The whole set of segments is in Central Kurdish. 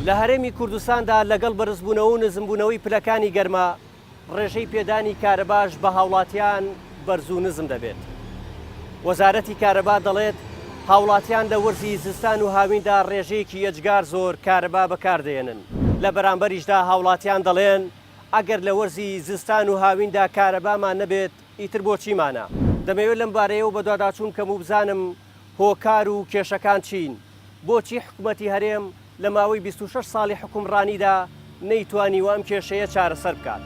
لە هەرێمی کوردستاندا لەگەڵ بەرزبوونەوە و نزمبوونەوەی پلەکانی گەرمە ڕێژەی پێدانی کارەباش بە هاوڵاتیان بەرز و نزم دەبێت. وەزارەتی کارەبا دەڵێت هاوڵاتیان لە وەرزی زستان و هاویندا ڕێژەیەکی یەجگار زۆر کارەبا بەکاردێنن. لە بەرامبەریشدا هاوڵاتیان دەڵێن ئەگەر لە وەرزی زستان و هاویندا کارەبامان نەبێت ئیتر بۆچیمانە. دەمەوێت لەم بارەیەوە بە دوواداچوون کەم و بزانم هۆکار و کێشەکان چین. بۆچی حکوومەتی هەرێم لە ماوەی 26 ساڵی حکومڕانیدا نەیتوانی و ئەم کێشەیە چارەسەر بکات.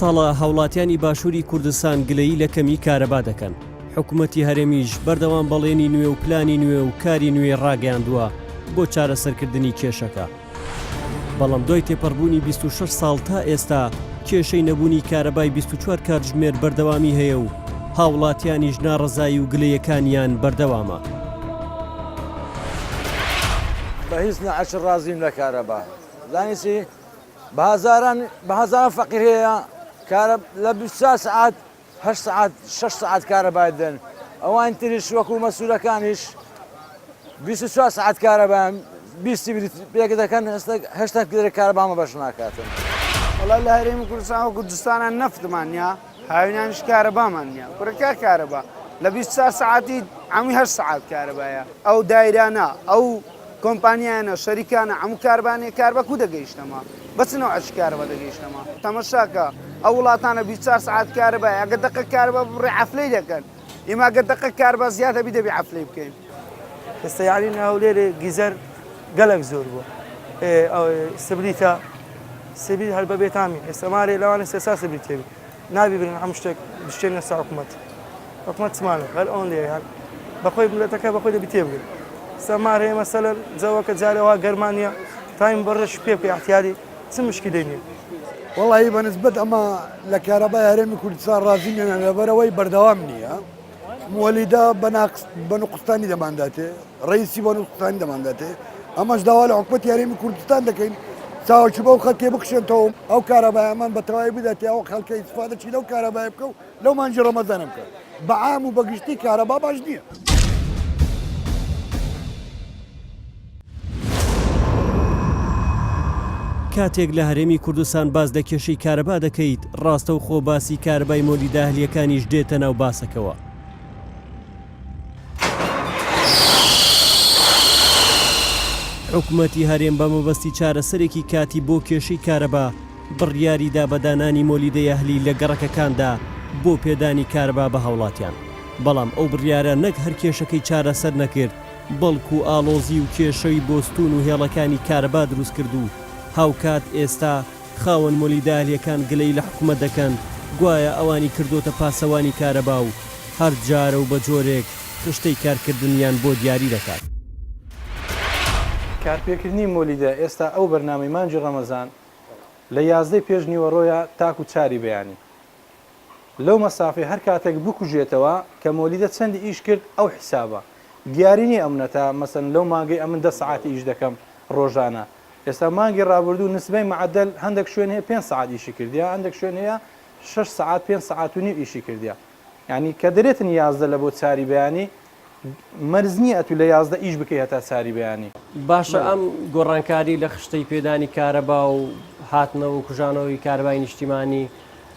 ساڵە هاوڵاتیانی باشووری کوردستان گلەیی لە کەمی کارەبا دەکەن. حکوومەتی هەرێمیش بەردەوام بەڵێنی نوێ و پلانی نوێ و کاری نوێ ڕاگەیاندووە بۆ چارەسەرکردنی کێشەکە. بەڵام دوای تێپەڕبوونی 26 ساڵ تا ئێستا کێشەی نەبوونی کارەبای 24 کاتژمێر بەردەوامی هەیە و هاوڵاتیانیش ناڕەزایی و گلەیەکانیان بەردەوامە. بە هیچ نەعەشر ڕازیم لە کارەبا. زانیسی بە هەزاران فەقیر هەیە لە 24 سعات 8 سعات 6 سعات کارەبای دەن. ئەوان تریش وەکو مەسوولەکانیش 24 سعات کارەبایان 20 پێک دەکەن هەشتا کدرێک کارەبامە بەش ناکاتن. وەڵا لە هەرێمی کوردستان و کوردستانە نەفتمان نییە، هاوینانیش کارەبامان نییە. کوڕەکە کارەبا لە 24 سعاتی هەمووی 8 سعات کارەبایە. ئەو دایرانە ئەو کۆمپانیایانە شەریکانە هەموو کاربانێ کاربە کو دەگەیشتەمە بەچنەوە ئەش کارەبە دەگەیشتەمە. تەمەشاکە ئەو وڵاتانە 24 سعات کارەبای ئەگە دقە کاربە بڕێ عەفلەی دەکەن. ئێمە ئەگە دقە کاربە زیاتر بی دەبی عەفلەی بکەین. ئێستا یاری هەولێرێ گیزەر گەلک زۆر بووە. سبریتە سبیل هەر بەبێتامی ئێستا مارێ لەوانە سێسا سبری تێبی نابی برن هەموو شتێک بشتێنە سا حکوومەت. حکوومەت چمانە هەر ئەوەن لێیان بەخۆی ملەتەکە بەخۆی دەبی تێبگرن. سەمار هەیە مەسەلەن جەوەکە جارێەوە گەرمانیە تایم بەڕێش پێ بکەی احتیاری چ مشکلەی نییە. وەڵی بەنسبەت ئەمە لە کارەبای هەرێمی کوردستان ڕازی نێنە لەبەرەوەی بەردەوام نییە. مۆلیدا بە نوقستانی دەمانداتێ ڕئیسی بە نوقستانی دەمانداتێ. ئەمەش داوا لە حکوومەتی هەرێمی کوردستان دەکەین چاوەکی بەو خەڵکێ بکشێنەوە ئەو کارەبایەمان بە تەواوی بداتێ ئەو خەڵکە ئیستفادەچی لەو کارەبای بکە و لەو مانجی ڕەمەزانە بکە. بە عام و بەگشتی کارەبا باش نییە. کاتێک لە هەرێمی کوردستان باز لە کێشەی کارەبا دەکەیت ڕاستە و خۆ باسی کارەبای مۆلی داهلیەکانیش دێتە ناو باسەکەوە. حکوومەتی هەرێم بە مەبەستی چارەسەرێکی کاتی بۆ کێشەی کارەبا بڕیاریدا بەدانانی مۆلی دەیەهلی لە گەڕەکەکاندا بۆ پێدانی کارەبا بە هاوڵاتیان. بەڵام ئەو بڕیارە نەک هەر کێشەکەی چارەسەر نەکرد بەڵکو ئاڵۆزی و کێشەی بۆستون و هێڵەکانی کارەبا دروست کرد و هاوکات ئێستا خاوەن مۆلی داهلیەکان گلەی لە حکوومەت دەکەن گوایە ئەوانی کردوتە پاسەوانی کارەبا و هەر جارە و بە جۆرێک خشتەی کارکردنیان بۆ دیاری دەکات. کارپێکردنی مۆلیدە ئێستا ئەو بەرنامەی مانجی ڕەمەزان لە 11 پێش نیوەڕۆیە تاکو چاری بەیانی. لەو مەسافێ هەر کاتێک بکوژێتەوە کە مۆلیدە چەندی ئیش کرد ئەو حیسابە. دیاری نییە ئەمنەتە مەسەن لەو مانگەی ئەمن 10 سعاتی ئیش دەکەم ڕۆژانە. ئێستا مانگی ڕابردوو نسبەی معدل هەندێک شوێن هەیە 5 سعات ئیشی کردیا، هەندێک شوێن هەیە 6 سعات 5 سعات و نیو ئیشی کردیا. یعنی کە دەرێتن 11 لە بۆ چاری بەیانی مەرز نییە ئەتو لە 11 ئیش بکەی هەتا چاری بەیانی. باشە ئەم گۆڕانکاری لە خشتەی پێدانی کارەبا و هاتنەوە و کوژانەوەی کارەبای نیشتیمانی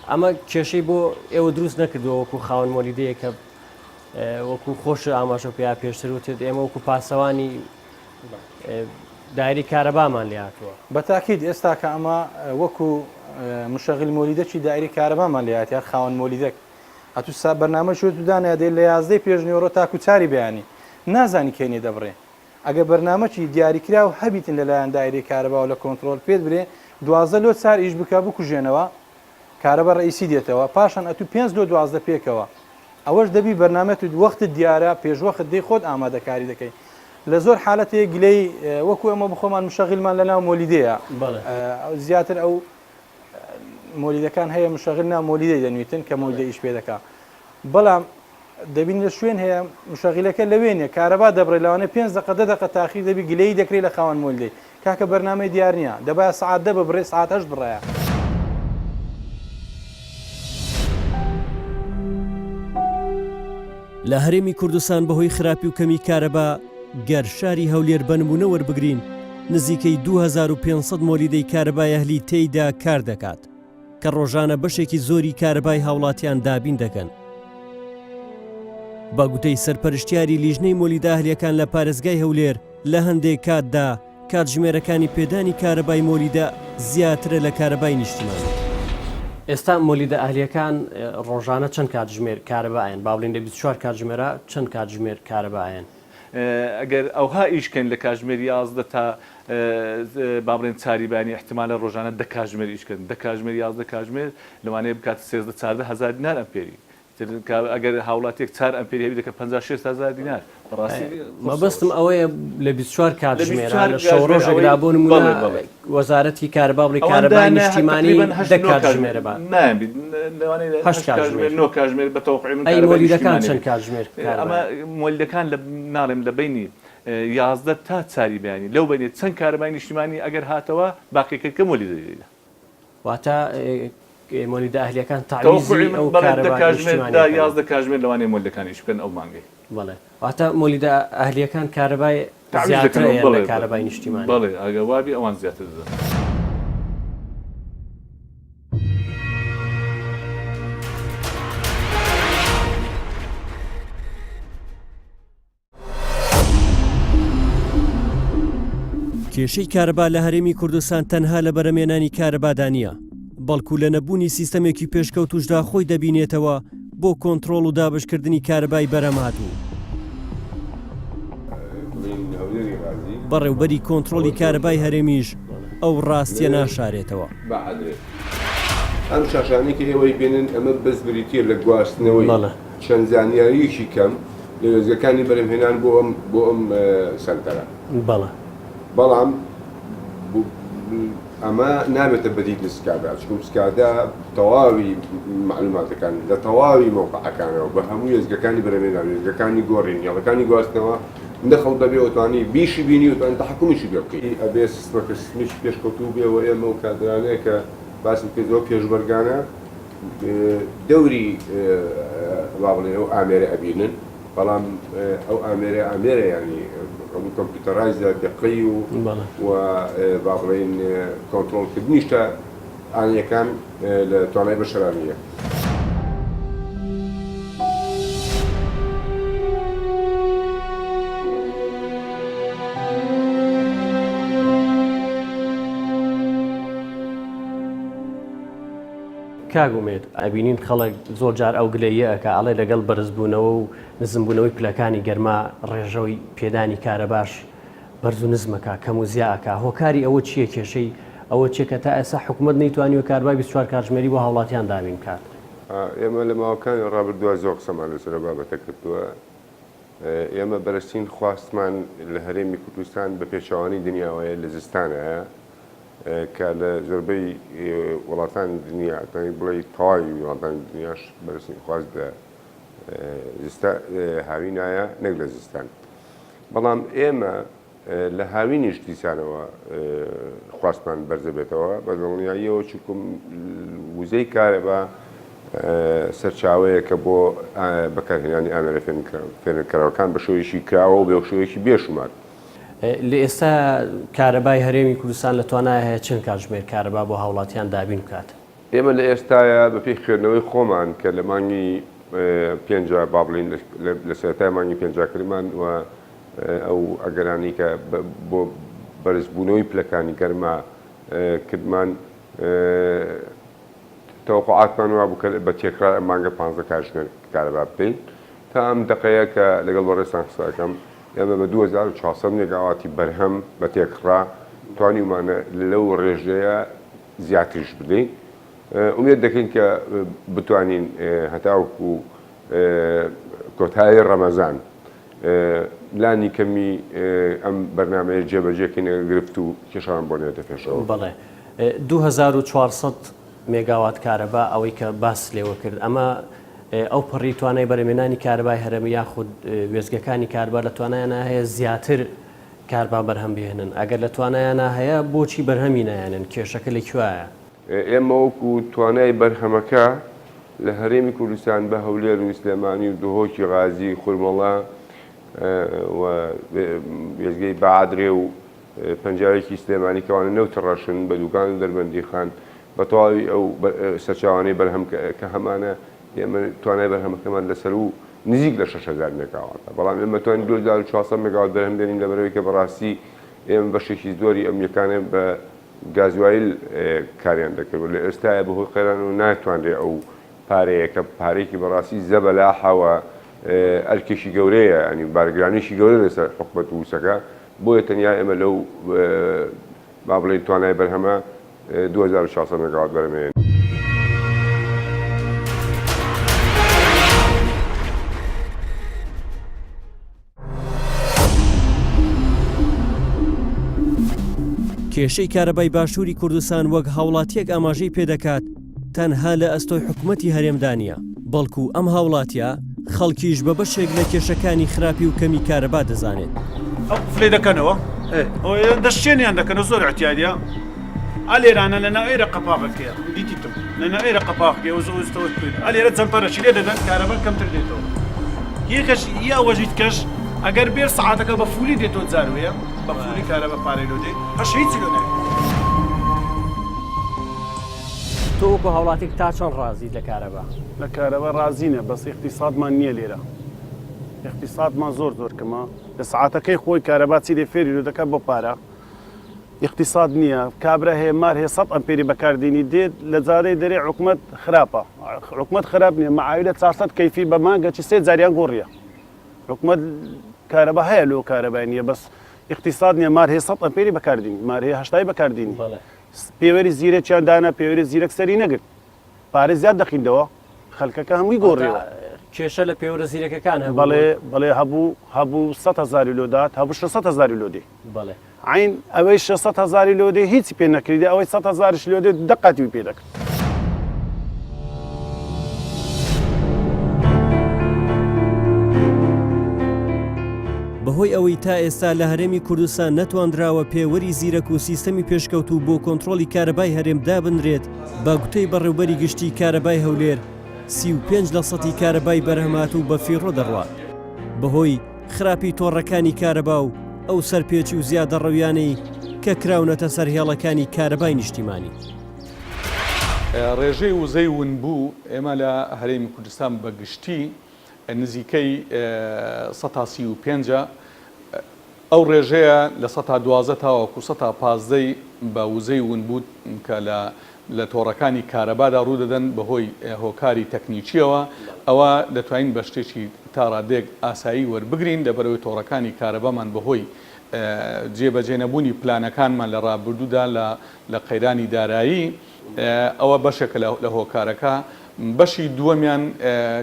ئەمە کێشەی بۆ ئێوە دروست نەکردووە وەکو خاوەن مۆلیدەیە کە وەکو خۆش ئاماژە پێیا پێشتر وتێت ئێمە وەکو پاسەوانی دایری کارەبامان لێ هاتووە. بە تاکید ئێستا کە ئەمە وەکو مشەغل مۆلیدەکی دایری کارەبامان لێ هات یا خاوەن مۆلیدەک ئەتو بەرنامە شوێتودانە دێت لە 11 پێش نیوەڕۆ تاکو چاری بەیانی نازانی کێنێ دەبڕێ. ئەگە بەرنامەکی دیاریکرا و هەبیتن لەلایەن دایری کارەبا و لە کۆنتترۆل پێت برێ 12 لۆ چار ئیش بکە بکوژێنەوە کارەبا ڕئیسی دێتەوە پاشان ئەتو 5 لۆ 12 پێکەوە. ئەوەش دەبی بەرنامەت وەختت دیارە پێشوەخت دەی خۆت ئامادەکاری دەکەی. لە زۆر حالەتەیە گلەی وەکو ئەمە بخۆمان مشەغلمان لەناو مۆلیدەیە زیاتر ئەو مۆلیدەکان هەیە مشەغل ناو مۆلیدەی دەنوێتن کە مۆلیدە ئیش پێ دەکا. بەڵام دەبین لە شوێن هەیە مشەغلەکە لەوێنێ کارەبا دەبڕێ لەوانە 5 دقە 10 دقە تاخیر دەبی گلەی دەکرێت لە خاوەن مۆلیدەی کاکە بەرنامەی دیار نییە دەبایە سعات 10 ببڕێ سعات 8 بڕایە. لە هەرێمی کوردستان بەهۆی خراپی و کەمی کارەبا گەر شاری هەولێر بەنمونە وەربگرین نزیکەی 2500 مۆلیدەی کارەبای ئەهلی تێیدا کار دەکات کە ڕۆژانە بەشێکی زۆری کارەبای هاوڵاتیان دابین دەکەن. بە گوتەی سەرپەرشتیاری لیژنەی مۆلیدە ئەهلیەکان لە پارێزگای هەولێر لە هەندێک کاتدا کاتژمێرەکانی پێدانی کارەبای مۆلیدە زیاترە لە کارەبای نیشتیمانی. ئێستا مۆلیدە ئەهلیەکان ڕۆژانە چەند کاتژمێر کارەبایەن؟ با بڵێن لە 24 کاتژمێرە چەند کاتژمێر کارەبایەن؟ ئەگەر ئەوها ئیشکەن لە کاتژمێری 11 تا با بڵێن چاریبانی احتیمالە ڕۆژانە 10 کاتژمێر ئیشکەن 10 کاتژمێر 11 کاتژمێر لەوانەیە بکاتە 13-14 هەزار دینار ئەمپێری. ئەگەر هاوڵاتێک 4 ئەمپێری هەبی دەکە 56,000 دینار. مەبەستم ئەوەیە لە 24 کاتژمێرە لە شەو ڕۆژێکدا بۆ نمونە وەزارەتی کارەبا بڵێ کارەبای نیشتیمانی 10 کاتژمێرە بات. لەوانەیە 8 کاتژمێر 9 کاتژمێر بەتەوقع من ئەی مۆلیدەکان چەند کاتژمێر؟ ئەمە مۆلیدەکان لە ناڵێم لە بینی 11 تا چاری بەیانی لەو بینێت چەند کارەبای نیشتیمانی ئەگەر هاتەوە باقیەکە مۆلیدە. واتە مۆلیدە ئەهلیەکان تاویزی ئەو کارەبای نیشتیمانی 11 کاتژمێر لەوانەیە مۆلیدەکانیش بکەن ئەو مانگەی. بەڵێ واتە مۆلیدە ئەهلیەکان کارەبای زیاترە لە کارەبای نیشتیمانی. بەڵێ ئەگەر وابی ئەوان زیاتر دەدەن. کێشەی کارەبا لە هەرێمی کوردستان تەنها لە بەرەمێنانی کارەبادا نیە، بەڵکو لە نەبوونی سیستەمێکی پێشکەوتوشدا خۆی دەبینێتەوە بۆ کۆنتڕۆڵ و دابشکردنی کارەبای بەرەمهاتوو. بەڕێوبەری کۆنتڕۆلی کارەبای هەرێمیش ئەو ڕاستیە ناشارێتەوە. ئەم شاشانێکی ئێوەی بێنن ئەمە بەس بریتە لە گواستنەوەی چەند زانیاریەکی کەم لە وێزگەکانی بەرەمهێنان بۆ ئەم سەنتەرە. بەڵام ئەمە نابێتە بەدیت لە سکادا، چون سکادا تەواوی معلوماتەکان لە تەواوی مۆقعەکانەوە بە هەموو وێزگەکانی بەرەمهێنان، وێزگەکانی گۆڕین یاڵەکانی گواستنەوە دەخەڵ دەبێ ئەوتوانی بیشی بینی وتوان تەحکومیشی پێ بکەیت. ئەبێ سیستمەکە سیستمیش پێشکەوتوو بێەوە ئێمە و کادرانەیە کە باسی بکەیتەوە پێشبەرگانە دەوری وا بڵێن ئەو ئامێرە ئەبینن، بەڵام ئەو ئامێرە ینی هەموو کۆمپیوتەرایزە دقی و با بڵێن کۆنتڕۆڵکردنیش تا ئاینەکان لە توانای بەشەرانیە. کاگومێت ئەبینین خەڵک زۆر جار ئەو گلەیەکە ئەڵێ لەگەڵ بەرزبوونەوە و نزمبوونەوەی پلەکانی گەرما ڕێژەوەی پێدانی کارەباش بەرز و نزمەکە کەم و زیاکە هۆکاری ئەوە چییە؟ کێشەی ئەوە چێ کە تا ئێستا حکوومەت نەیتوانیوە کارەبای 24 کاتژمێری بۆ هاوڵاتیان دابین کات؟ ئێمە لە ماوەکانی ڕابردووە زۆر قسەمان لەسەر بابەتە کردووە. ئێمە بەرزترین خواستمان لە هەرێمی کوردستان بە پێچەوانی دنیاوەیە لە زستانەیە کە لە زۆربەی وڵاتانی دنیا بڵێ تەواوی وڵاتانی دنیاش بەرزترین خواست هاوینایە نەک لە زستان. بەڵام ئێمە لە هاوینیش دیسانەوە خواستمان بەرزە بێتەوە بە دڵنیاییەوە چکم وزەی کارەبا سەرچاوەیە کە بۆ بەکارهێنانی ئامێرە فێنەرکەرەوەکان بە شێوەیەکی کراوە و بێ شێوەیەکی بێشومار. لە ئێستا کارەبای هەرێمی کوردستان لە توانای هەیە چەند کاتژمێر کارەبا بۆ هاوڵاتیان دابین بکات؟ ئێمە لە ئێستاە بەپێی خوێندنەوەی خۆمان کە لە مانگی پێنج با بڵین لە سەرەتای مانگی پێنجاکرمان و ئەو ئەگەرانی کە بۆ بەرزبوونەوەی پلەکانی گەرما کردمان تەوقعاتمان وا بوو بە تێکرا مانگە 15 کاتژمێر کارەبا بکەین تا ئەم دقەیە کە لەگەڵ بەڕێستان قسەکەم ئێمە بە 2400 مێگاواتی بەرهەم بە تێکڕا توانیمانە لەو ڕێژەیە زیاترش بدەین. ئومێد دەکەین کە بتوانین هەتاوەکو کۆتایی ڕەمەزان لانی کەمی ئەم بەرنامەیە جێبەجێکەینە گرفت و کێشان بۆ نێتە پێشەوە. بەڵێ 2400 مێگاوات کارەبا ئەوەی کە باس لێوە کرد ئەمە ئەو پڕی توانای بەرەمێنانی کارەبای هەرێمی یاخود وێزگەکانی کاربا لە توانایانە هەیە زیاتر کاربا بەرهەم بهێنن. ئەگەر لە توانایانە هەیە بۆچی بەرهەمی نایەنن؟ کێشەکە لەکوایە؟ ئێمە وەکو توانای بەرهەمەکە لە هەرێمی کوردستان بە هەولێر و سلێمانی و دهۆکی غازی خورمەڵا و وێزگەی بەعادرێ و پەنجاوێکی سلێمانی کەوانە نەوتە ڕەشن بە دوکان و دەربەندی خان بە تەواوی ئەو سەرچاوانەی بەرهەم کە هەمانە ئێمە توانای بەرهەمەکەمان لەسەر و نزیک لە 6,000 مێگاواتە بەڵام ئێمە توانین 2400 مێگاوات بەرهەم دێنین لەبەرەوەی کە بەڕاستی ئێمە بەشێکی زۆری ئەم یەکانە بە گازوایل کاریان دەکرد لە ئێستاە بەهۆی قەران و ناتوانرێ ئەو پارەیە کە پارێکی بەڕاستی زەبەلاحەوە ئەرکێکی گەورەیە ئەنی بارگرانیشی گەورە لەسەر حکومەت و وسەکە بۆیە تەنیا ئێمە لەو با بڵێن توانای بەرهەمە 2600 مێگاوات بەرهەمێن. کێشەی کارەبای باشووری کوردستان وەک هاوڵاتیەک ئاماژەی پێدەکات تەنها لە ئەستۆی حکوومەتی هەرێمدانە بەڵکو ئەم هاوڵاتیە خەڵکیش بە بەشێک لە کێشەکانی خراپی و کەمی کارەبا دەزانێت. ئەو فلێ دەکەنەوە دەشتێنیان دەکەنەوە زۆر احتیاجە ئالێرانە لەناو ئێرە قەپاغەکەیە دیتیتم لەناو ئێرە قەپاغەکەی و زۆستەوە کرد ئالێرە جەمپەرەشی لێ دەدەن کارەبا کەمتر دێتەوە یەکەش یا وەژیت کەش ئەگەر بێر سەعاتەکە بە فولی دێتەوە جاروەیە بە فولی کارەبا پارەی لۆ دێت هەش هیچ لۆ نایێت. تۆ وەکو هاوڵاتێک تا چۆن ڕازیت لە کارەبا؟ لە کارەبا ڕازینە بەس اقتصادمان نییە لێرە اقتصادمان زۆر کەمە لە سەعاتەکەی خۆی کارەبا چی لێ فێری لۆ دەکات بۆ پارە اقتصاد نییە کابرا هەیە مار هەیە 100 ئەمپێری بەکاردێنی دێت لە جارەی دەرێ حکومەت خراپە حکومەت خراپ نییە مەعاویلە 400 کەیفی بە مانگەکی 3 جاریان گۆڕیە حکومەت کارەبا هەیە لۆ کارەبای نییە بەس اقتصاد نییە مار هەیە 100 ئەمپێری بەکاردێنی مار هەیە 80 بەکاردێنی پێوەری زیرەکیان دانا پێوەری زیرەک سەری نەگرت پارێ زیاد دەخیندەوە خەڵکەکە هەمووی گۆڕیەوە کێشە لە پێوەرە زیرەکەکان بەڵێ هەبوو 100,000 لۆدات هەبوو 600,000 لۆدێ بەڵێ عین ئەوەی 600,000 لۆدێ هیچی پێ نەکردی ئەوەی 100,000 لۆدێ دقاتی پێ دەکرد. بەهۆی ئەوەی تا ئێستا لە هەرێمی کوردستان نەتواندراوە پێوەری زیرەک و سیستەمی پێشکەوت و بۆ کۆنتترۆلی کارەبای هەرێمدا بنرێت با گوتەی بەڕێوبەری گشتی کارەبای هەولێر 35% کارەبای بەرهەمات و بە فیڕۆ دەڕوات بەهۆی خراپی تۆڕەکانی کارەبا و ئەو سەرپێچی و زیادە ڕەویانەی کە کراونەتە سەر هێڵەکانی کارەبای نیشتیمانی. ڕێژەی وزەی ونبوو ئێمە لە هەرێمی کوردستان بەگشتی نزیکەی 135 ئەو ڕێژەیە لە 112 تاوەکو 115 بە وزەی ونبوو کە لە تۆڕەکانی کارەبادا ڕوودەدەن بەهۆی هۆکاری تەکنیکیەوە ئەوە دەتوانین بە شتێکی تا ڕادێک ئاسایی وەربگرین لەبەرەوەی تۆڕەکانی کارەبامان بەهۆی جێبەجێنەبوونی پلانەکانمان لە ڕابردوودا لە قەیرانی دارایی ئەوە بەشێکە لە هۆکارەکە بەشی دووەمیان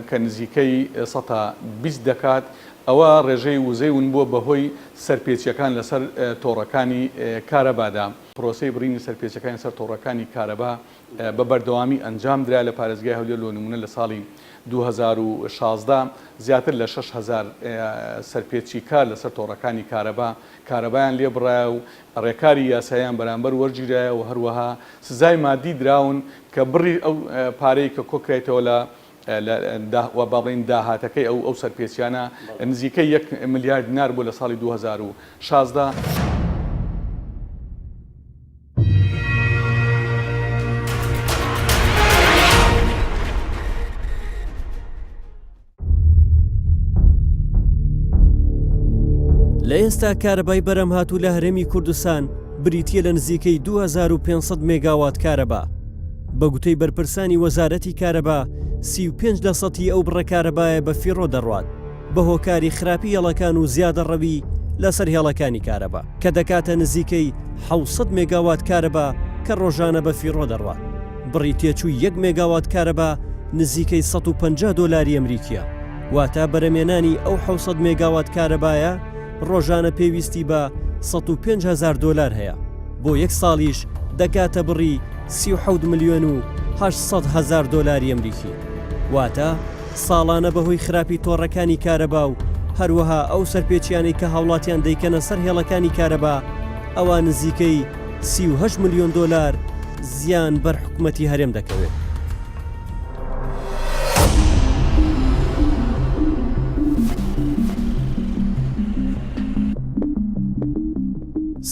کە نزیکەی 120 دەکات ئەوە ڕێژەی وزەی ون بووە بەهۆی سەرپێچیەکان لەسەر تۆڕەکانی کارەبادا پرۆسەی بڕینی سەرپێچەکانی سەر تۆڕەکانی کارەبا بە بەردەوامی ئەنجام درا لە پارێزگای هەولێر لۆ نمونە لە ساڵی 2016 زیاتر لە 6,000 سەرپێچی کار لەسەر تۆڕەکانی کارەبایان لێ بڕایە و ڕێکاری یاساییان بەرامبەر وەرگیرایە و هەروەها سزای مادی دراون کە بڕی ئەو پارەی کە کۆکرێتەوە لە باڵین داهاتەکەی ئەو سەرپێچیانە نزیکەی 1 ملیارد دینار بۆ لە ساڵی 2016. لە ئێستا کارەبای بەرەم هاتوو لە هەرێمی کوردستان بریتیە لە نزیکەی 2500 مێگاوات کارەبا بە گوتەی بەرپرسانی وەزارەتی کارەبا 35% ئەو بڕە کارەبایە بە فیڕۆ دەڕوات بە هۆکاری خراپی هێڵەکان و زیادە ڕەوی لەسەر هێڵەکانی کارەبا کە دەکاتە نزیکەی 700 مێگاوات کارەبا کە ڕۆژانە بە فیڕۆ دەڕوات بڕیتێچوو 1 مێگاوات کارەبا نزیکەی 150 دۆلاری ئەمریکیە واتە بەرەمێنانی ئەو 700 مێگاوات کارەبایە ڕۆژانە پێویستی بە 105,000 دۆلار هەیە بۆ یەک ساڵیش دەکاتە بڕی 37 ملیۆن و 800,000 دۆلاری ئەمریکی واتە ساڵانە بەهۆی خراپی تۆڕەکانی کارەبا و هەروەها ئەو سەرپێچیانەی کە هاوڵاتیان دەیکەنە سەر هێڵەکانی کارەبا ئەوە نزیکەی 38 ملیۆن دۆلار زیان بەر حکوومەتی هەرێم دەکەوێت.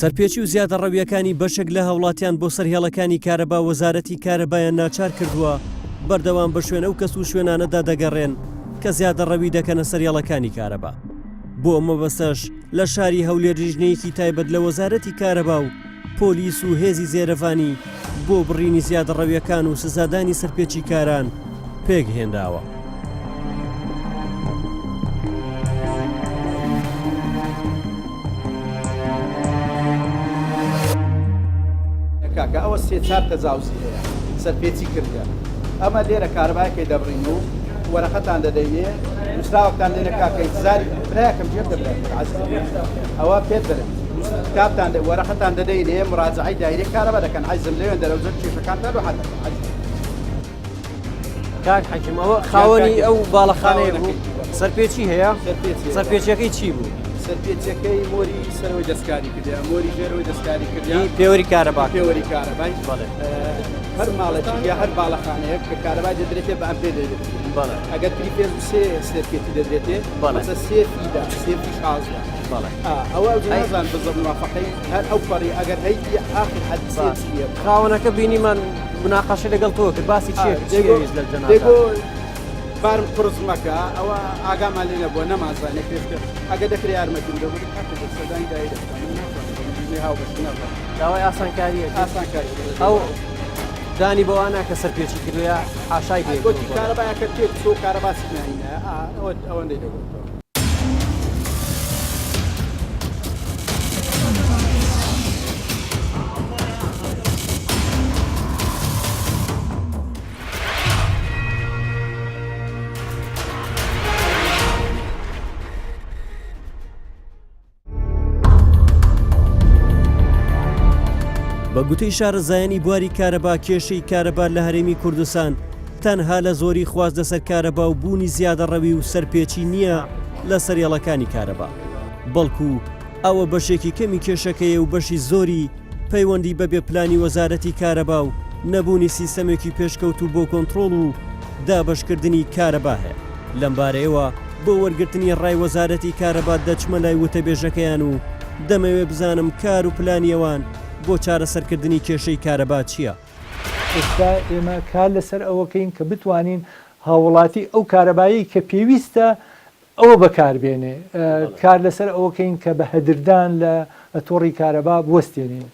سەرپێچی و زیادە ڕەویەکانی بەشێک لە هەوڵاتیان بۆ سەرهێڵەکانی کارەبا وەزارەتی کارەبایان ناچار کردووە بەردەوام بە شوێنە و کەس و شوێنانەدا دەگەڕێن کە زیادە ڕەوی دەکەنە سەرهێڵەکانی کارەبا. بۆ ئەمە بەسەش لە شاری هەولێر ژنەیەکی تایبەت لە وەزارەتی کارەبا و پۆلیس و هێزی زێرەفانی بۆ بڕینی زیادە ڕەویەکان و سزادانی سەرپێچی کاران پێک هێنداوە. کاکە ئەوە سێ چار تەجاوزی هەیە سەرپێچی کردە ئەمە لێرە کارەبایەکەی دەبڕین و وەرەقەتان دەدەیێ نووسراوەکتان لێنە کاکەی زاری براکەم جێر دەبرێت ئەوە پێت دەرێت کتابتان وەرەقەتان دەدەینێ مراجعی دایرەی کارەبا دەکەن عیزم لێوێن دەرەوزە کێشەکانتان و حەت کاک حەکیم ئەوە خاوەنی ئەو باڵەخانەیە بوو سەرپێچی هەیە سەرپێچیەکەی چی بوو؟ سەرپێچەکەی مۆری سەرەوەی دەستکاری کردیا مۆری ژێرەوەی دەستکاری کردیا پێوەری کارەبا پێوەری کارەبای هەر ماڵێکی یا هەر باڵەخانەیە کە کارەبای دەدرێتێ بە ئەم پێ دەدرێت ئەگەر پێ سێ سەرپێتی دەدرێتێ سێفیدا سێفی شازدا ئەوە نازان بزە موافقەی هەر ئەو پەڕی ئەگەر هەیتی ئاخر حەد سێفیە خاوەنەکە بینیمان مناقەشە لەگەڵ تۆ کرد باسی چێویست لە جەنازە بارم قرس مەکە ئەوە ئاگامان لێ نەبووە نەمازانێ پێشکە ئەگە دەکرێ یارمەتیم دەبوو سەدانی دایرە داوای ئاسانکاریە ئاسانکاری ئەو دانی بەوانە کە سەرپێچی کردوە حاشای گوتی کارەبایەکە پێت تۆ کارەباسی ناینە ئەوەندەی دەگوتەوە بە گوتەی شارەزایانی بواری کارەبا کێشەی کارەبا لە هەرێمی کوردستان تەنها لە زۆری خواست لەسەر کارەبا و بوونی زیادە ڕەوی و سەرپێچی نییە لە سەرێڵەکانی کارەبا بەڵکو ئەوە بەشێکی کەمی کێشەکەیە و بەشی زۆری پەیوەندی بەبێ پلانی وەزارەتی کارەبا و نەبوونی سیستەمێکی پێشکەوتو بۆ کۆنتڕۆڵ و دابەشکردنی کارەبا هەیە لەمبارەیەوە بۆ وەرگرتنی ڕای وەزارەتی کارەبا دەچمە لای وتەبێژەکەیان و دەمەوێ بزانم کار و پلانیەوان بۆ چارەسەرکردنی کێشەی کارەبا چییە؟ ئێستا ئێمە کار لەسەر ئەوەکەین کە بتوانین هاوڵاتی ئەو کارەبایی کە پێویستە ئەوە بەکاربێنێ کار لەسەر ئەوەکەین کە بە هەدردان لە تۆڕی کارەبا بوەستێنین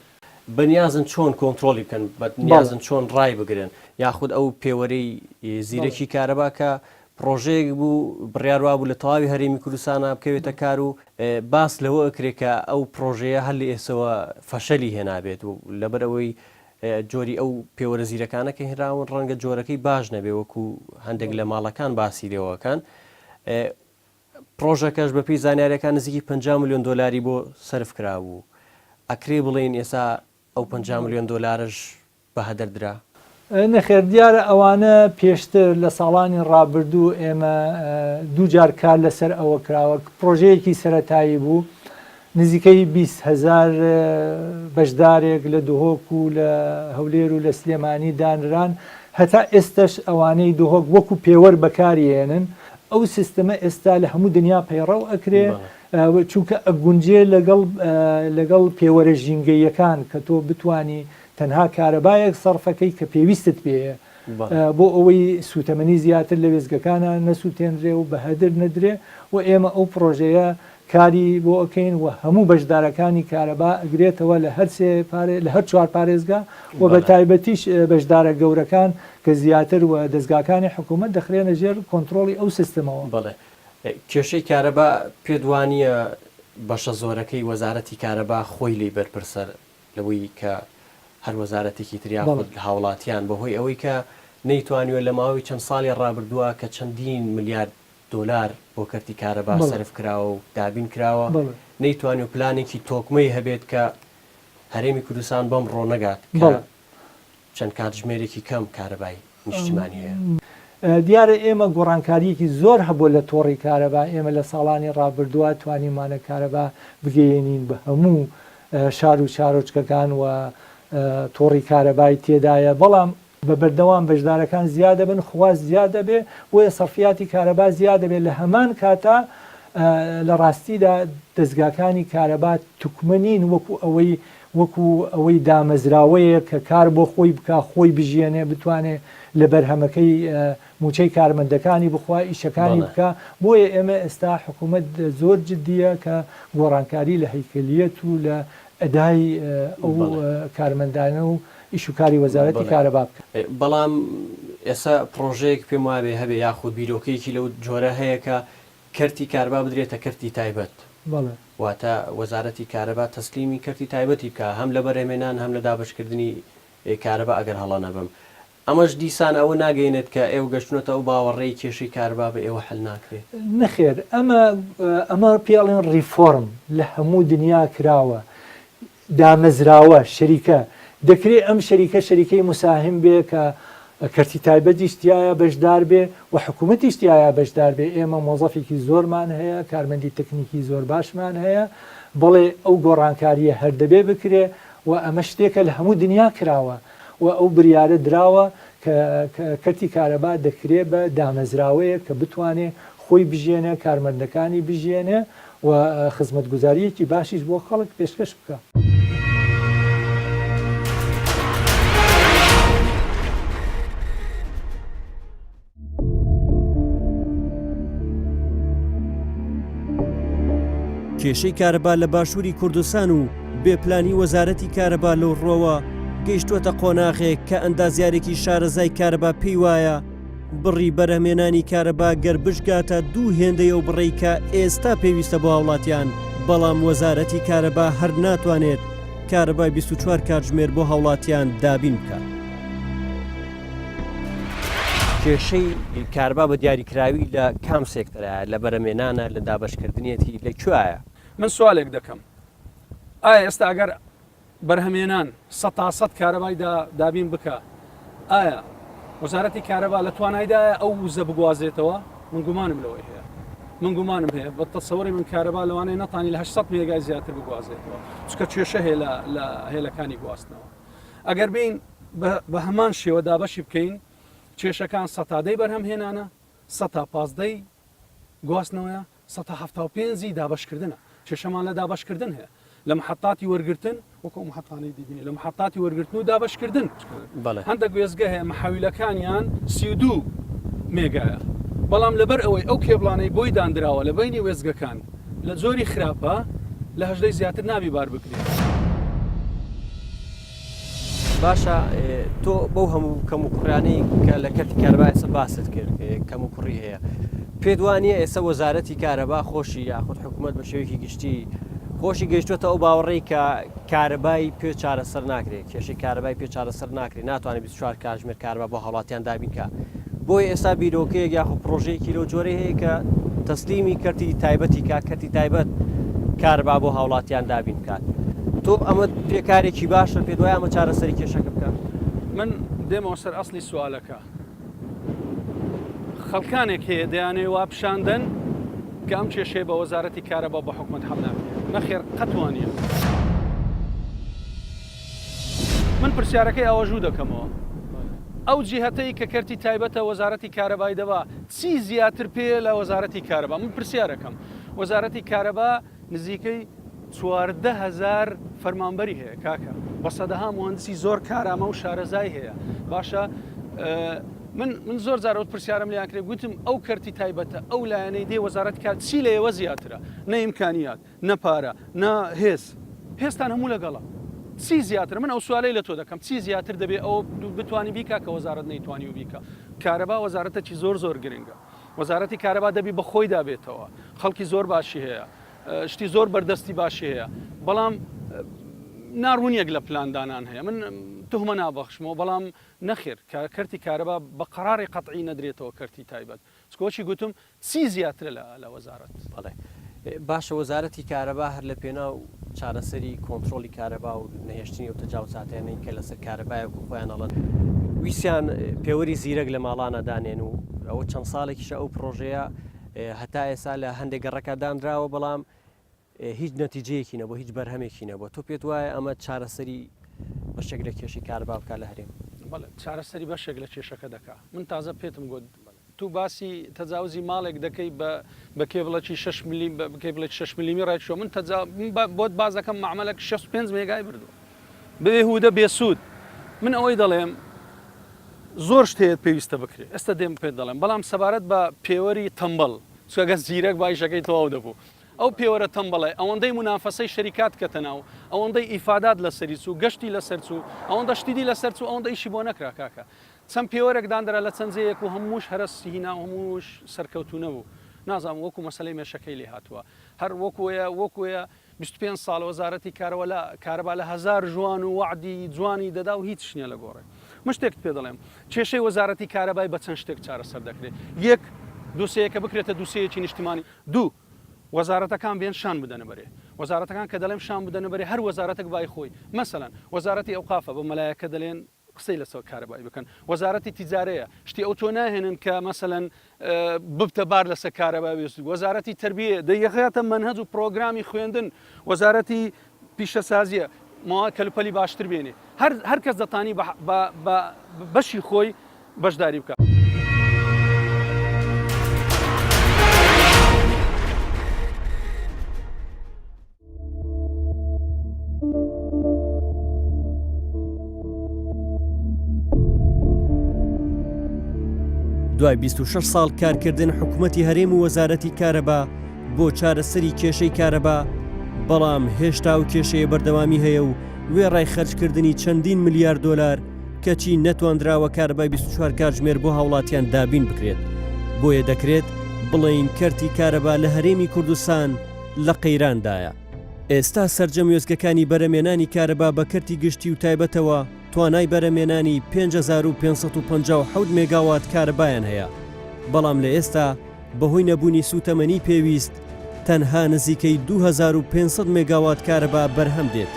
بەنیازن چۆن کۆنتترۆلی بکەن بەنیازن چۆن ڕای بگرن یاخود ئەو پێوەرەی زیرەکی کارەبا کە پرۆژەیەک بوو بڕیاروا بوو لە تەواوی هەرێمی کوردستانە بکەوێتە کار و باس لەوە ئەکرێت کە ئەو پرۆژەیە هەر لە ئێسەوە فەشەلی هێنابێت و لەبەرەوەی جۆری ئەو پێوەرە زیرەکانە کە هێراون ڕەنگە جۆرەکەی باش نەبێ وەکو هەندێک لە ماڵەکان باسی لێەوەکان پرۆژەکەش بەپی زانیاریەکان نزیکی 50 میلیۆن دۆلاری بۆ سەرف کرابوو ئەکرێ بڵێن ئێستا ئەو 50 میلیۆن دۆلارش بە هەدەردرا نەخێر دیارە ئەوانە پێشتر لە ساڵانی ڕابردوو ئێمە دووجار کار لەسەر ئەوە کراوە پرۆژەیەکی سەرەتایی بوو نزیکەی 20,000 بەشدارێک لە دهۆک و لە هەولێر و لە سلێمانی دانران هەتا ئێستش ئەوانەی دهۆک وەکو پێوەەر بەکارێنن ئەو سیستەمە ئێستا لە هەموو دنیا پەیڕەو ئەکرێ چونکە ئەگونجێ لەگەڵ پێوەرە ژینگەیەکان کە تۆ بتانی تەنها کارەبایەک سەرفەکەی کە پێویستت پێەیە بۆ ئەوەی سوتەمەنی زیاتر لە وێزگەکانە نەسووتێنرێ و بە هەدر نەدرێ و ئێمە ئەو پرۆژەیە کاری بۆ ئەەکەین و هەموو بەشدارەکانی کارەبا ئەگرێتەوە لە هەر چوار پارێزگا و بە تایبەتیش بەشدارە گەورەکان کە زیاتر و دەستگاکانی حکوومەت دەخرێنە ژێر کۆنتترۆلی ئەو سیستەمەوە بڵێ کێشەی کارەبا پێدوانیە بەشە زۆرەکەی وەزارەتی کارەبا خۆی لی بەرپرسەر لەوەی کە هەر وەزارەتێکی تریا هاوڵاتیان بەهۆی ئەوەی کە نەیتوانیوە لە ماوەی چەند ساڵی ڕابردووە کە چەندین ملیارد دۆلار بۆ کەرتی کارەبا سەرف کراوە و دابین کراوە نەیتوانانی و پلانێکی تۆکمەی هەبێت کە هەرێمی کوردستان بەم ڕۆنەگات کە چەند کاتژمێرێکی کەم کارەبای نیشتیمانی هەیە دیارە ئێمە گۆڕانکاریەکی زۆر هەبوو لە تۆڕی کارەبا ئێمە لە ساڵانی ڕابردووە توانیمانە کارەبا بگەێنین بە هەموو شار و چارۆچکەکان و تۆڕی کارەبای تێدایە بەڵام بە بەردەوام بەشدارەکان زیادە بن خواست زیادە بێ بۆیە سەرفیاتی کارەبا زیادە بێت لە هەمان کاتا لە ڕاستیدا دەستگاکانی کارەبا توکمەنین وەکو ئەوەی دامەزراوەیە کە کار بۆ خۆی بکە خۆی بژیێنێ بتوانێت لە بەرهەمەکەی موچەی کارمەندەکانی بخوا ئیشەکانی بکە بۆیە ئێمە ئێستا حکوومەت زۆر جددیە کە گۆڕانکاری لە هەیکلیەت و لە ئەدای ئەو کارمەندانە و ئیشوکاری وەزارەتی کارەبا بکە. بەڵام ئێستا پرۆژەیەک پێم وابێ هەبێ یاخود بیرۆکەیەکی لەو جۆرە هەیە کە کەرتی کارەبا بدرێتە کەرتی تایبەت واتە وەزارەتی کارەبا تەسلیمی کەرتی تایبەتی بکە هەم لە بەرهەمێنان هەم لە دابشکردنی کارەبا ئەگەر هەڵە نەبم. ئەمەش دیسان ئەوە ناگەینێت کە ئێوە گەشتنەوە ئەو باوەڕێی کێشەی کارەبا بە ئێوە هەل ناکرێت. نەخێر ئەمە پێڵێن ریفۆرم لە هەموو دنیا کراوە دامەزراوە شەریکە دەکرێت ئەم شەریکەی مساهم بێ کە کەرتی تایبەتی شتیایە بەشدار بێ و حکوومەتی شتیایە بەشدار بێ. ئێمە مۆزەفێکی زۆرمان هەیە کارمەندی تەکنیکی زۆر باشمان هەیە بەڵێ ئەو گۆڕانکاریە هەردەبێ بکرێ و ئەمە شتێکە لە هەموو دنیا کراوە و ئەو بریارە دراوە کە کەرتی کارەبا دەکرێت بە دامەزراوەیە کە بتوانێت خۆی بژێنێ کارمەندەکانی بژێنێ و خزمەتگوزاریەکی باشیش بۆ خەڵک پێشکەش بکە. کێشەی کارەبا لە باشووری کوردستان و بێپلانی وەزارەتی کارەبا لەو ڕۆوە گەیشتووەتە قۆناغێک کە ئەندازیارێکی شارەزای کارەبا پێی وایە بڕی بەرهەمێنانی کارەبا گەر بشگاتە دوو هێندەی ئەو بڕێی کە ئێستا پێویستە بۆ هاوڵاتیان بەڵام وەزارەتی کارەبا هەر ناتوانێت کارەبای 24 کاتژمێر بۆ هاوڵاتیان دابین بکات. کێشەی کارەبا بە دیاریکراوی لە کام سێکتەرە لە بەرهەمێنانە لە دابەشکردنیەتی لەکوایە؟ من سوالێک دەکەم ئایا ئێستا ئەگەر بەرهەمێنان 100% کارەبای دابین بکە ئایا وەزارەتی کارەبا لە توانایدایە ئەو وزە بگوازێتەوە؟ من گومانم لەوەی هەیە من گومانم هەیە بە تەسەوەری من کارەبا لەوانەیە نەتانی لە 800 مێگای زیاتر بگوازێتەوە چکە کێشە هەیە لە هێلەکانی گواستنەوە. ئەگەر بین بە هەمان شێوە دابەشی بکەین کێشەکان 100 بەرهەمهێنانە 115 گواستنەوەیە 175 دابشکردنە کێشەمان لە دابشکردن هەیە لە محەتاتی وەرگرتن وەکو محەتانی دیبینی لە محەتاتی وەرگرتن و دابشکردن هەندێک گوێزگە هەیە محاویلەکانیان 32 مێگایە بەڵام لەبەر ئەوەی ئەو کێبڵانەی بۆی دانراوە لە بینی وێزگەکان لە زۆری خراپە لە 18 زیاتر نابی بار بکرێت. باشە تۆ بەو هەموو کەم و کوڕانەی کە لە کەرتی کارەبا ئێستا باست کرد کەم و کوڕی هەیە پێت وانییە ئێستا وەزارەتی کارەبا خۆشی یاخود حکوومەت بە شێوەیەکی گشتی خۆشی گەیشتوێتە ئەو باوەڕێی کە کارەبای پێ چارەسەر ناکرێت کێشەی کارەبای پێ چارەسەر ناکرێت ناتوانێت 24 کاتژمێر کارەبا بۆ هاوڵاتیان دابینکە بۆی ئێستا بیرۆکەیەک یاخود پرۆژەیەکی لەو جۆرەی هەیە کە تەسلیمی کەرتی تایبەتی کەرتی تایبەت کارەبا بۆ هاوڵاتیان دابین بکات. تۆ ئەمە پێکارێکی باشە پێ دوای ئەمە چارەسەری کێشەکە بکات. من دێمەوە سەر ئەسلی سوالەکە خەڵکانێک هەیە دەیانێ وا پیشاندن کە ئەم کێشەیە بە وەزارەتی کارەبا بە حکومەت هەڵ ناکرێت نەخێر قەتوانیە. من پرسیارەکەی ئەوەژوو دەکەمەوە ئەو جیهەتەی کە کەرتی تایبەتە وەزارەتی کارەبای دەبا چی زیاتر پێ لە وەزارەتی کارەبا؟ من پرسیارەکەم وەزارەتی کارەبا نزیکەی 14,000 فەرمانبەری هەیە کاکە بە سەدەها مهندسی زۆر کارامە و شارەزای هەیە باشە من زۆر جارەوت پرسیارم لیان کرێ گوتم ئەو کەرتی تایبەتە ئەو لایەنەی دێ وەزارەت کات چی لە ئێوە زیاترە نە ئیمکانیات نە پارە نە هێستان هەموو لەگەڵە چی زیاتر من ئەو سوالەی لە تۆ دەکەم چی زیاتر دەبێت ئەو بتوانی بیکا کە وەزارەت نەیتوانی و بیکە کارەبا وەزارەتێکی زۆر گرنگە وەزارەتی کارەبا دەبی بە خۆی دابێتەوە خەڵکی زۆر باشی هەیە شتی زۆر بەردەستی باشی هەیە بەڵام ناڕوونیەک لە پلاندانان هەیە من تهمە نابەخشمەوە بەڵام نەخێر کەرتی کارەبا بە قەراری قەتعی نەدرێتەوە کەرتی تایبەت چکۆچی گوتم چی زیاترە لە وەزارەت بەڵێ باشە وەزارەتی کارەبا هەر لە پێناو چارەسەری کۆنتترۆلی کارەبا و نەهێشتنی و تەجاوزاتیانەی کە لەسەر کارەبایەک و خۆیان ئەڵەن ویسیان پێوەری زیرەک لە ماڵانە دانێن و ئەوە چەند ساڵێکیشە ئەو پرۆژەیە هەتا ئێستا لە هەندێک گەڕەکە دانراوە بەڵام هیچ نەتیجەیەکی نەبوو هیچ بەرهەمێکی نەبووە تۆ پێت وایە ئەمە چارەسەری بەشێک لە کێشی کارەبا بکات لە هەرێم؟ بەڵێ چارەسەری بەشێک لە کێشەکە دەکا من تازە پێتم گوت تو باسی تەجاوزی ماڵێک دەکەی بە کێبڵەکی 6 کێبڵێک 6 میلیمی ڕێکشۆ من بۆت باز دەکەم معاملەك 65 مێگای بردو بێهودە بێسوود من ئەوەی دەڵێم زۆر شتێت پێویستە بکرێت ئێستا دێم پێ دەڵێم بەڵام سەبارەت بە پێوەری تەمبەڵ چگە زیرەک باشەکەی تەواو دەبوو ئەو پێوەرە تەمبەڵێ ئەوەندەی منافەسەی شەریکات کەتە ناو ئەوەندەی ئیفادات لەسەری چوو گەشتی لەسەر چوو ئەوەندە شتیدی لەسەر چوو ئەوەندە ئیشی بۆ نەکرا کاکە چەند پێوەرێکدانرا لە چەندجەیەک و هەمووش هەرستی هینا هەمووش سەرکەوتو نەبوو نازانم وەکو مەسلەی مێشەکەی لێ هاتووە هەر وەکوە 25 ساڵ وەزارەتی کارەبا لە 1000 جوان و وعدی جوانی دەدا و هیچ شنیە لە گۆڕێ من شتێک پێ دەڵێم کێشەی وەزارەتی کارەبای بە چەند شتێک چارەسەر دەکرێت یەک دووسەیەکە بکرێتە دووسەیەکی نیشتیمانی دوو وەزارەتەکان بێن شان بدەنە بەرێ وەزارەتەکان کە دەڵێم شان بدەنە بەرێ هەر وەزارەتێک بای خۆی مەسەلەن وەزارەتی ئەوقافە بە مەلایەکە دەڵێن قسەی لەسەر کارەبایی بکەن وەزارەتی تیجارەیە شتی ئەو تۆ ناهێنن کە مەسەلەن ببتە بار لەسەر کارەبای بێست وەزارەتی تربیە دەیەخێتە منهەج و پرۆگرامی خوێندن وەزارەتی پیشەسازیە ماوە کەلوپەلی باشتر بێنێ هەر کەس دەتانی بەشی خۆی بەشداری بکە. دوای 26 ساڵ کارکردن حکوومەتی هەرێم و وەزارەتی کارەبا بۆ چارەسەری کێشەی کارەبا بەڵام هێشتا و کێشەیە بەردەوامی هەیە و وێڕای خەرجکردنی چەندین ملیار دۆلار کەچی نەتوانراوە کارەبای 24 کاتژمێر بۆ هاوڵاتیان دابین بکرێت بۆیە دەکرێت بڵین کەرتی کارەبا لە هەرێمی کوردستان لە قەیراندایە ئێستا سەرجەم وێزگەکانی بەرەمێنانی کارەبا بە کەرتی گشتی و تایبەتەوە توانای بەرەمێنانی 5557 مێگاوات کارەبایان هەیە بەڵام لە ئێستا بەهۆی نەبوونی سوتەمەنی پێویست تەنها نزیکەی 2500 مێگاوات کارەبا بەرهەم دێت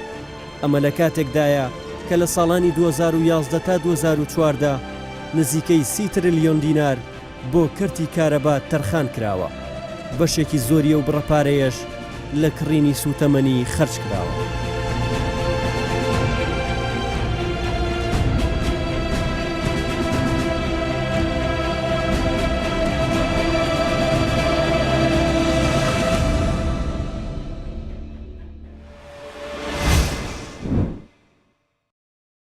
ئەمە لە کاتێکدایە کە لە ساڵانی 2011 تا 2014 نزیکەی 30 تریلیۆن دینار بۆ کەرتی کارەبا تەرخان کراوە بەشێکی زۆریە و بڕەپارەیەش لە کڕینی سوتەمەنی خەرج کراوە.